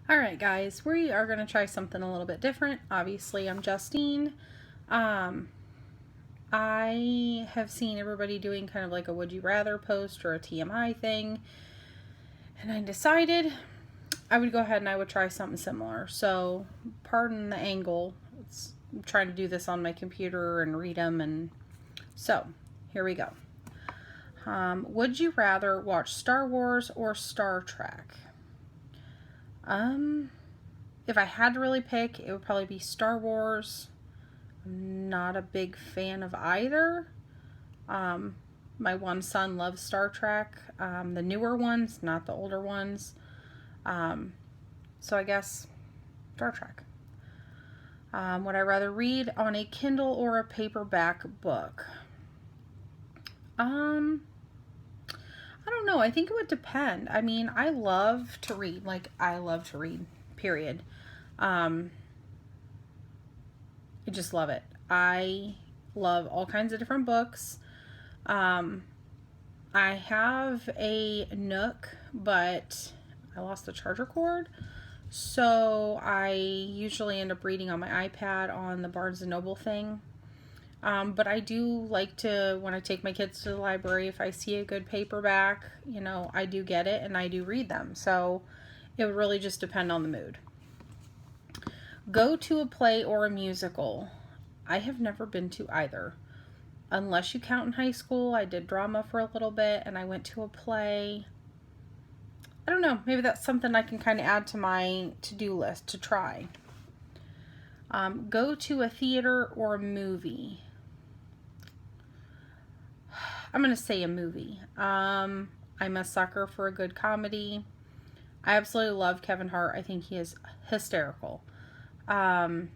Alright guys, we are going to try something a little bit different. Obviously, I'm Justine. Um, I have seen everybody doing kind of like a would you rather post or a TMI thing. And I decided I would go ahead and I would try something similar. So, pardon the angle. I'm trying to do this on my computer and read them. And so, here we go. Would you rather watch Star Wars or Star Trek? If I had to really pick, it would probably be Star Wars. I'm not a big fan of either. My one son loves Star Trek, the newer ones, not the older ones. So I guess Star Trek. Would I rather read on a Kindle or a paperback book? I don't know. I think it would depend. I mean, I love to read. I love to read, period. I just love it. I love all kinds of different books. I have a Nook, but I lost the charger cord. So I usually end up reading on my iPad on the Barnes & Noble thing. But I do like to, when I take my kids to the library, if I see a good paperback, I do get it and I do read them. So it would really just depend on the mood. Go to a play or a musical. I have never been to either. Unless you count in high school, I did drama for a little bit and I went to a play. I don't know, maybe that's something I can kind of add to my to-do list to try. Go to a theater or a movie. I'm going to say a movie. I'm a sucker for a good comedy. I absolutely love Kevin Hart. I think he is hysterical. There's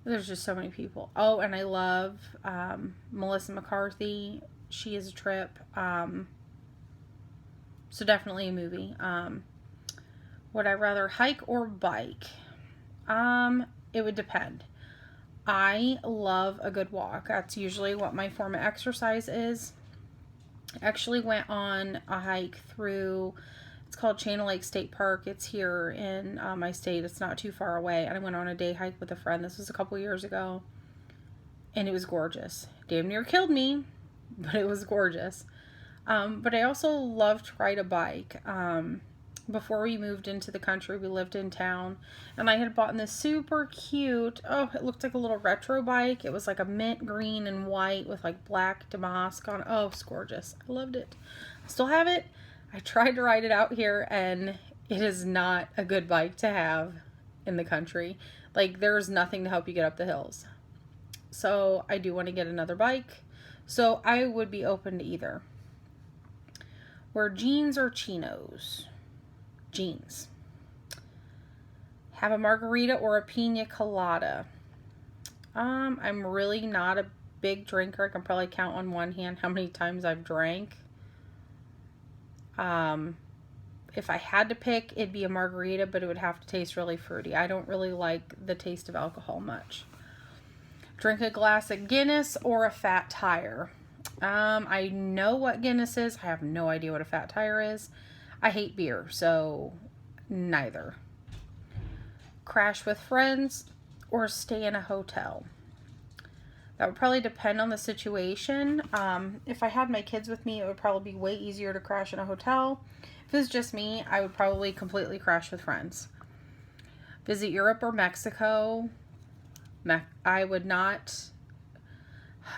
just so many people. Oh, and I love Melissa McCarthy. She is a trip. So definitely a movie. Would I rather hike or bike? It would depend. I love a good walk. That's usually what my form of exercise is. I actually went on a hike through, it's called Channel Lake State Park. It's here in my state. It's not too far away. And I went on a day hike with a friend. This was a couple years ago. And it was gorgeous. Damn near killed me, but it was gorgeous. But I also love to ride a bike. Before we moved into the country, we lived in town, and I had bought this super cute, it looked like a little retro bike. It was like a mint green and white with like black damask on. Oh, it's gorgeous. I loved it. I still have it. I tried to ride it out here, and it is not a good bike to have in the country. Like, there's nothing to help you get up the hills. So I do want to get another bike. So I would be open to either. Wear jeans or chinos? Jeans. Have a margarita or a pina colada? I'm really not a big drinker. I can probably count on one hand how many times I've drank. If I had to pick, it'd be a margarita, but it would have to taste really fruity. I don't really like the taste of alcohol much. Drink a glass of Guinness or a fat tire? I know what Guinness is. I have no idea what a fat tire is. I hate beer, so neither. Crash with friends or stay in a hotel? That would probably depend on the situation. If I had my kids with me, it would probably be way easier to crash in a hotel. If it was just me, I would probably completely crash with friends. Visit Europe or Mexico? I would not.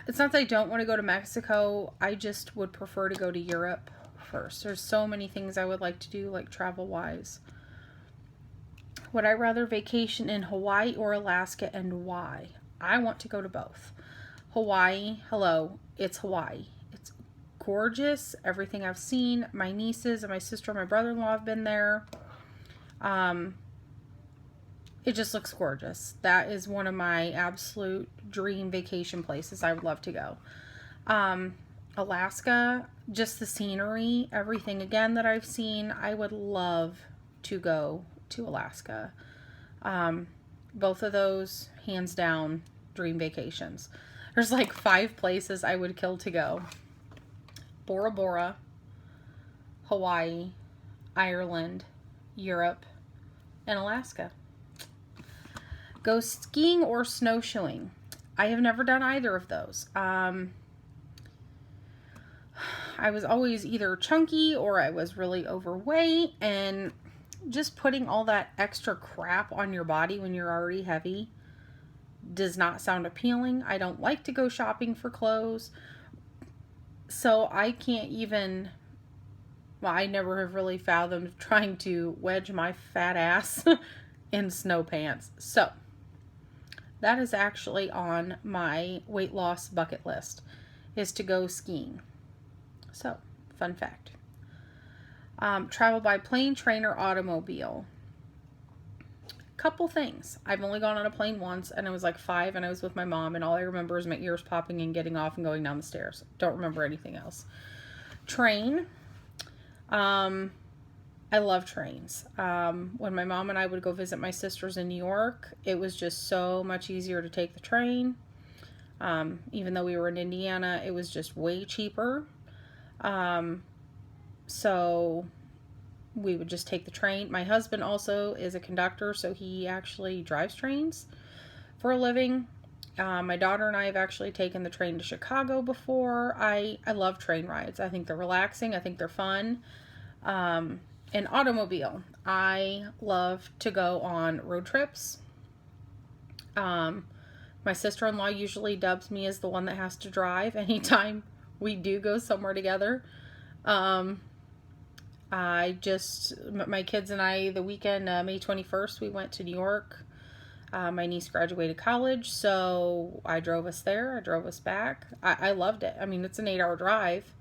It's not that I don't want to go to Mexico. I just would prefer to go to Europe first. There's so many things I would like to do, like travel-wise. Would I rather vacation in Hawaii or Alaska, and why? I want to go to both. Hawaii, hello, it's Hawaii. It's gorgeous. Everything I've seen, my nieces and my sister and my brother-in-law have been there. It just looks gorgeous. That is one of my absolute dream vacation places I would love to go. Alaska, just the scenery, everything again that I've seen, I would love to go to Alaska. Both of those, hands down, dream vacations. There's like 5 places I would kill to go. Bora Bora, Hawaii, Ireland, Europe, and Alaska. Go skiing or snowshoeing. I have never done either of those. I was always either chunky or I was really overweight, and just putting all that extra crap on your body when you're already heavy does not sound appealing. I don't like to go shopping for clothes. So I can't even, well, I never have really fathomed trying to wedge my fat ass in snow pants. So that is actually on my weight loss bucket list, is to go skiing. So, fun fact. Travel by plane, train, or automobile. Couple things. I've only gone on a plane once, and I was like 5, and I was with my mom, and all I remember is my ears popping and getting off and going down the stairs. Don't remember anything else. Train. I love trains. When my mom and I would go visit my sisters in New York, it was just so much easier to take the train. Even though we were in Indiana, it was just way cheaper. So we would just take the train. My husband also is a conductor, so he actually drives trains for a living. My daughter and I have actually taken the train to Chicago before. I love train rides. I think they're relaxing. I think they're fun. An automobile. I love to go on road trips. My sister-in-law usually dubs me as the one that has to drive anytime we do go somewhere together. My kids and I, the weekend, May 21st, we went to New York. My niece graduated college, so I drove us there. I drove us back. I loved it. I mean, it's an 8-hour drive.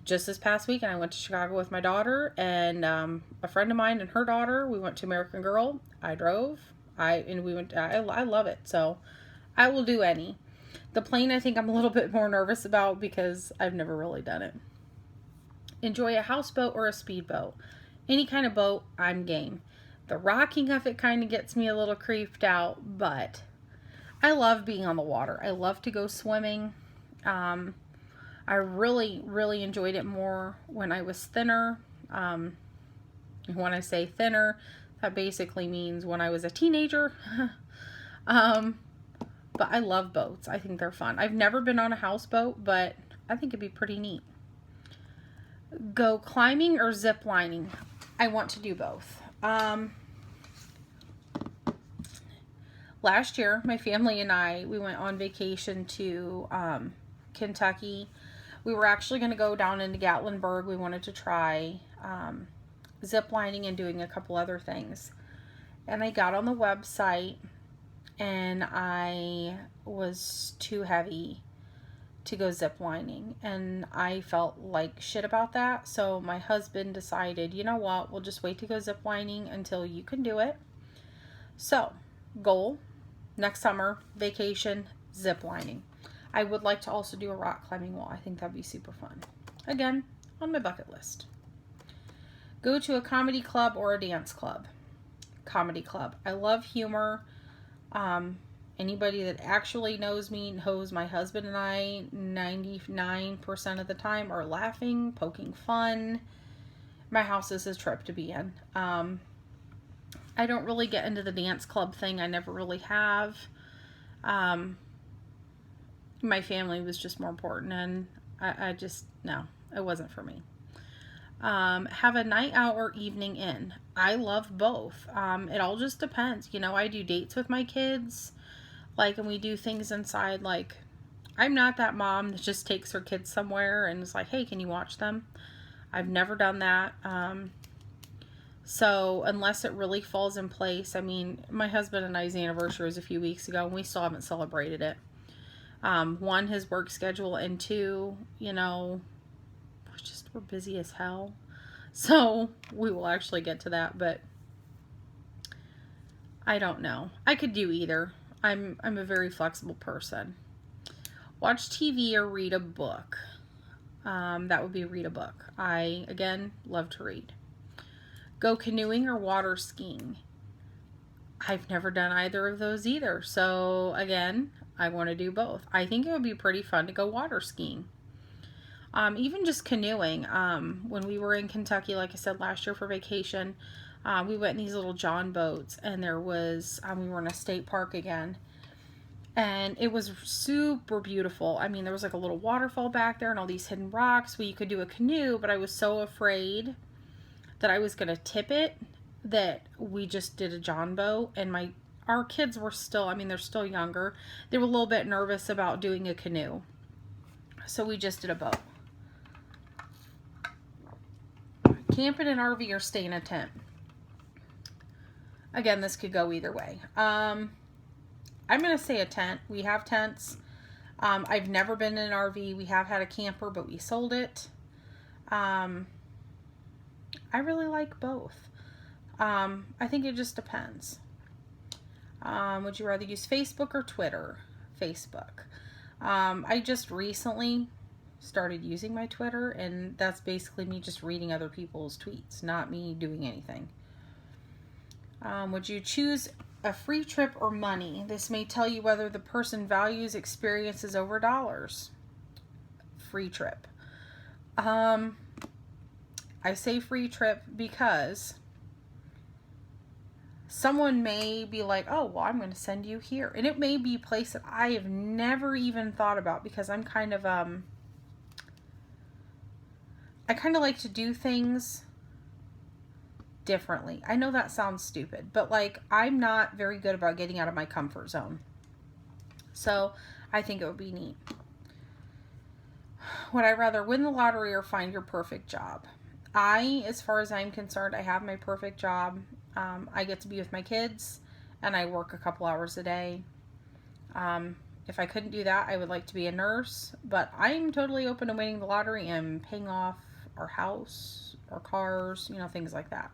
Just this past weekend, I went to Chicago with my daughter and a friend of mine and her daughter. We went to American Girl. I drove. I love it. So I will do any. The plane, I think I'm a little bit more nervous about because I've never really done it. Enjoy a houseboat or a speedboat. Any kind of boat, I'm game. The rocking of it kind of gets me a little creeped out, but I love being on the water. I love to go swimming. I really, really enjoyed it more when I was thinner. When I say thinner, that basically means when I was a teenager. But I love boats. I think they're fun. I've never been on a houseboat, but I think it'd be pretty neat. Go climbing or zip lining. I want to do both. Last year, my family and I, we went on vacation to Kentucky. We were actually going to go down into Gatlinburg. We wanted to try zip lining and doing a couple other things. And I got on the website, and I was too heavy to go zip lining, and I felt like shit about that. So my husband decided, you know what, we'll just wait to go zip lining until you can do it. So goal, next summer, vacation, zip lining. I would like to also do a rock climbing wall. I think that'd be super fun. Again, on my bucket list. Go to a comedy club or a dance club. Comedy club. I love humor. Anybody that actually knows me knows my husband and I 99% of the time are laughing, poking fun. My house is a trip to be in. I don't really get into the dance club thing. I never really have. My family was just more important, and I just, no, it wasn't for me. Have a night out or evening in. I love both. It all just depends. You know, I do dates with my kids, and we do things inside. Like, I'm not that mom that just takes her kids somewhere and is like, hey, can you watch them? I've never done that. So unless it really falls in place, I mean, my husband and I's anniversary was a few weeks ago, and we still haven't celebrated it. One, his work schedule, and two, you know, we're busy as hell. So we will actually get to that, but I don't know. I could do either. I'm a very flexible person. Watch TV or read a book. That would be read a book. I, again, love to read. Go canoeing or water skiing. I've never done either of those either. So again, I want to do both. I think it would be pretty fun to go water skiing. Even just canoeing. When we were in Kentucky, like I said, last year for vacation, we went in these little John boats, and there was, we were in a state park again, and it was super beautiful. I mean, there was like a little waterfall back there and all these hidden rocks where you could do a canoe, but I was so afraid that I was going to tip it that we just did a John boat, and our kids were still, I mean, they're still younger. They were a little bit nervous about doing a canoe. So we just did a boat. Camp in an RV or stay in a tent. Again, this could go either way. I'm going to say a tent. We have tents. I've never been in an RV. We have had a camper, but we sold it. I really like both. I think it just depends. Would you rather use Facebook or Twitter? Facebook. I just recently started using my Twitter, and that's basically me just reading other people's tweets, not me doing anything. Would you choose a free trip or money? This may tell you whether the person values experiences over dollars. Free trip. I say free trip because someone may be like, oh, well, I'm going to send you here. And it may be a place that I have never even thought about, because I'm kind of, I kind of like to do things differently. I know that sounds stupid, but like, I'm not very good about getting out of my comfort zone. So I think it would be neat. Would I rather win the lottery or find your perfect job? As far as I'm concerned, I have my perfect job. I get to be with my kids, and I work a couple hours a day. If I couldn't do that, I would like to be a nurse, but I'm totally open to winning the lottery and paying off our house, our cars, things like that.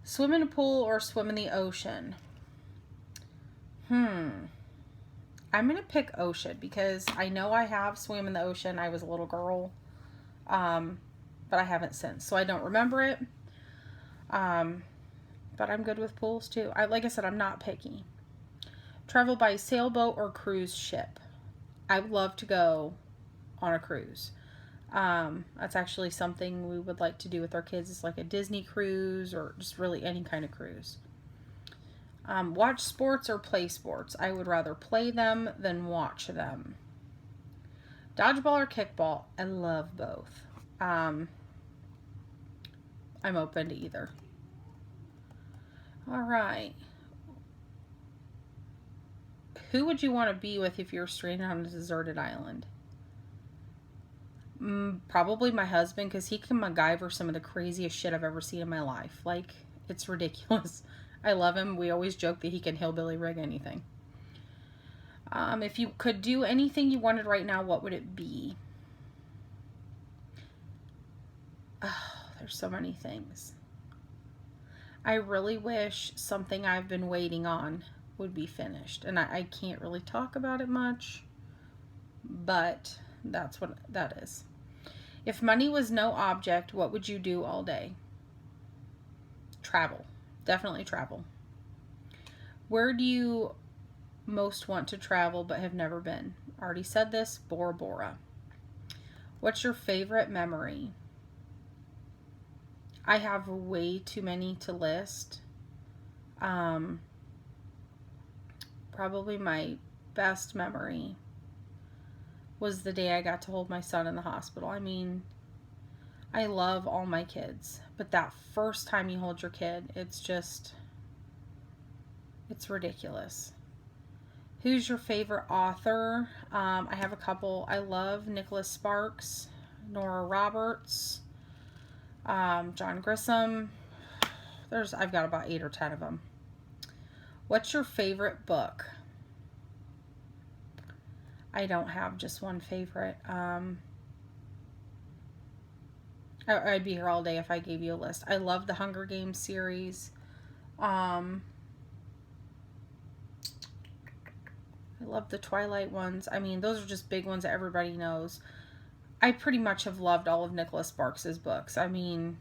Swim in a pool or swim in the ocean? I'm going to pick ocean because I know I have swam in the ocean. I was a little girl, but I haven't since, so I don't remember it. But I'm good with pools too. Like I said, I'm not picky. Travel by sailboat or cruise ship? I would love to go on a cruise. That's actually something we would like to do with our kids. It's like a Disney cruise, or just really any kind of cruise. Watch sports or play sports? I would rather play them than watch them. Dodgeball or kickball? I love both. I'm open to either. All right. Who would you want to be with if you're stranded on a deserted island? Probably my husband, because he can MacGyver some of the craziest shit I've ever seen in my life. Like, it's ridiculous. I love him. We always joke that he can hillbilly rig anything. If you could do anything you wanted right now, what would it be? Oh, there's so many things. I really wish something I've been waiting on would be finished. And I can't really talk about it much, but that's what that is. If money was no object, what would you do all day? Travel. Definitely travel. Where do you most want to travel but have never been? Already said this. Bora Bora. What's your favorite memory? I have way too many to list. Probably my best memory was the day I got to hold my son in the hospital. I mean, I love all my kids, but that first time you hold your kid, it's ridiculous. Who's your favorite author? I have a couple. I love Nicholas Sparks, Nora Roberts, John Grisham. I've got about 8 or 10 of them. What's your favorite book? I don't have just one favorite. I'd be here all day if I gave you a list. I love the Hunger Games series. I love the Twilight ones. I mean, those are just big ones that everybody knows. I pretty much have loved all of Nicholas Sparks' books. I mean,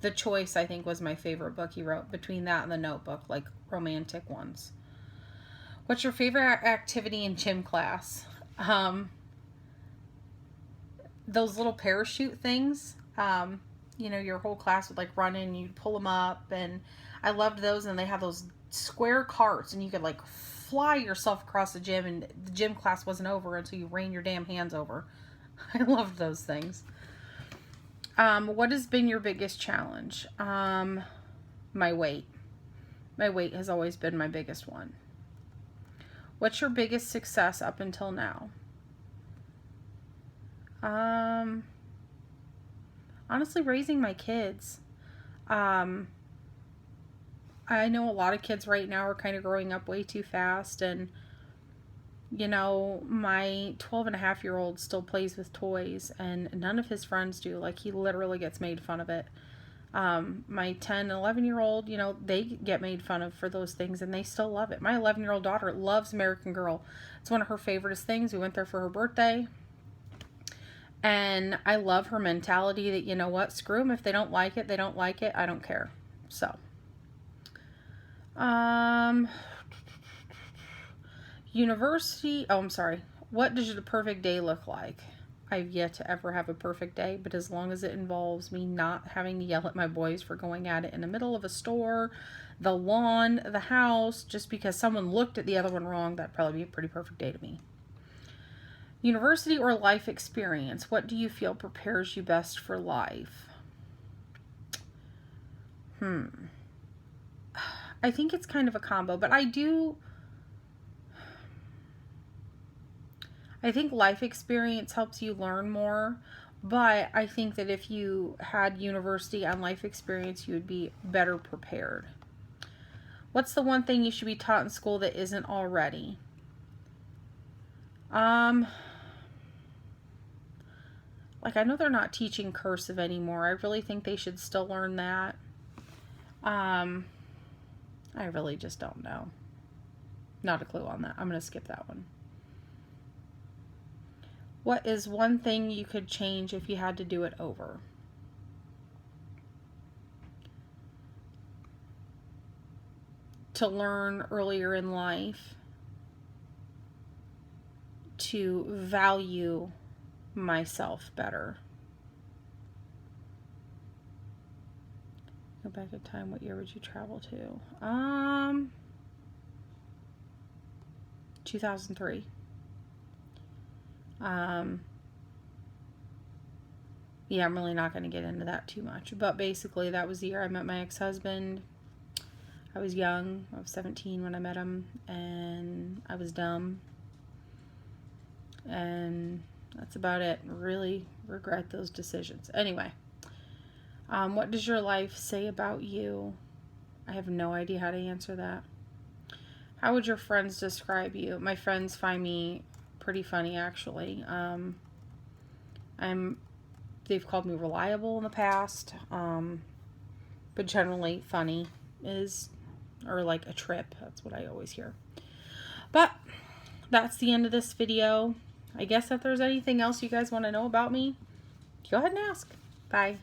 The Choice, I think, was my favorite book he wrote. Between that and The Notebook, like romantic ones. What's your favorite activity in gym class? those little parachute things. You know, your whole class would like run in, you'd pull them up, and I loved those. And they have those square carts, and you could like fly yourself across the gym, and the gym class wasn't over until you ran your damn hands over. I loved those things. What has been your biggest challenge? My weight. My weight has always been my biggest one. What's your biggest success up until now? Honestly, raising my kids. I know a lot of kids right now are kind of growing up way too fast, and you know, my 12-and-a-half-year-old still plays with toys, and none of his friends do. Like, he literally gets made fun of it. My 10 and 11-year-old, you know, they get made fun of for those things, and they still love it. My 11-year-old daughter loves American Girl. It's one of her favorite things. We went there for her birthday. And I love her mentality that, you know what, screw them. If they don't like it, they don't like it. I don't care. So, university. Oh, I'm sorry. What does the perfect day look like? I've yet to ever have a perfect day, but as long as it involves me not having to yell at my boys for going at it in the middle of a store, the lawn, the house, just because someone looked at the other one wrong, that'd probably be a pretty perfect day to me. University or life experience? What do you feel prepares you best for life? I think it's kind of a combo, but I think life experience helps you learn more, but I think that if you had university and life experience, you would be better prepared. What's the one thing you should be taught in school that isn't already? Like, I know they're not teaching cursive anymore. I really think they should still learn that. I really just don't know. Not a clue on that. I'm going to skip that one. What is one thing you could change if you had to do it over? To learn earlier in life to value myself better. Go back in time. What year would you travel to? 2003. Yeah, I'm really not going to get into that too much, but basically that was the year I met my ex-husband. I was young. I was 17 when I met him, and I was dumb, and that's about it. Really regret those decisions. Anyway, what does your life say about you? I have no idea how to answer that. How would your friends describe you? My friends find me pretty funny, actually. They've called me reliable in the past, but generally funny or like a trip. That's what I always hear. But that's the end of this video. I guess if there's anything else you guys want to know about me, go ahead and ask. Bye.